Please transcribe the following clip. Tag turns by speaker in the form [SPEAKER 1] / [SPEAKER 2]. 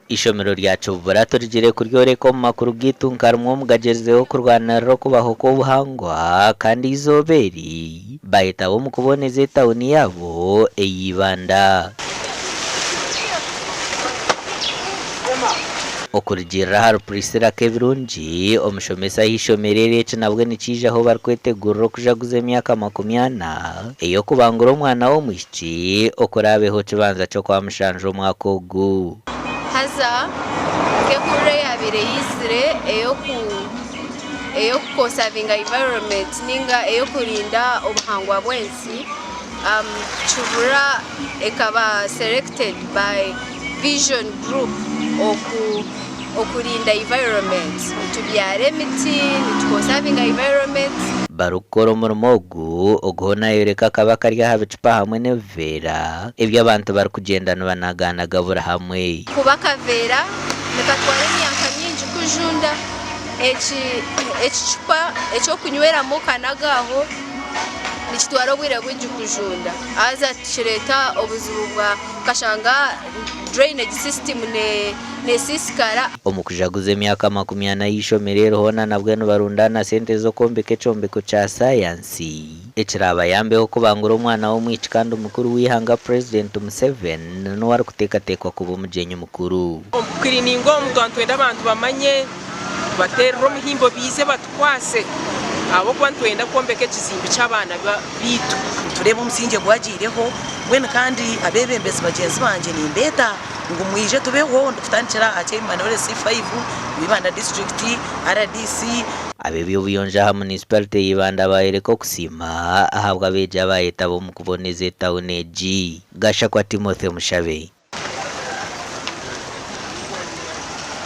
[SPEAKER 1] ishomero rya Kibubura turigire kuryoreka mu makuru bw'itunkarumwe mugagezeho kurwana ro kubaho ko buhangwa kandi izoberi bahita bo mu kuboneza tawuni yabo Ibanda okurigira har prisira kebirungi omushomesa hishomerere cinabwe nikije aho barkwetegurira kujaguza emyaka 20 eyo kubangura omwana wo mwishi okurabeho kibanza cyo kwa mushanjo mwaka ogu
[SPEAKER 2] haza kekure yabire yisire eyo conserving environment ninga eyo kurinda obuhangwa bwensi Kibubura ekaba selected by vision group okurinda environment tubyare emiti conserving environment
[SPEAKER 1] barukora umurimo oguhona yoreka kaba karya habicupa hamwe nevera ibyo abantu bari kugendana banagana gabura hamwe
[SPEAKER 2] kubaka vera nekatwara emyaka myinshi kujunda ekicupa ekyo kunyweramo kanagaho nikitwara obwire bwingi kujunda aza kireta obuzibu bwa kashanga drainage system ne siskara
[SPEAKER 1] omukujaguza emyaka 20 y'ishomerero hona nabwe no barundana sente zo kombeka ecombeko cha science ekiraba yambeho kubangura omwana wo mwici kandi umukuru wihanga president Museveni no wari kutekatekwa kuba umujenyi mukuru
[SPEAKER 3] okukiriningo omuntu wenda abantu bamanye baterero muhimbo bize batwase abo kwantwenda kombeka ekizimbi cy'abana bitu
[SPEAKER 4] tureba umusinge gwagireho bwene kandi abebembezi bagenzi banje ni mbeta ngo mwije tubeho ndufutanikira acyemana wale C5 Ibanda district RDC
[SPEAKER 1] abeby'obuyonja ha municipality y'Ibanda bayereko kusima ahabwa beja bayeta bo mu kuboneza tawuni G gasha kwa Timothy Mushabe.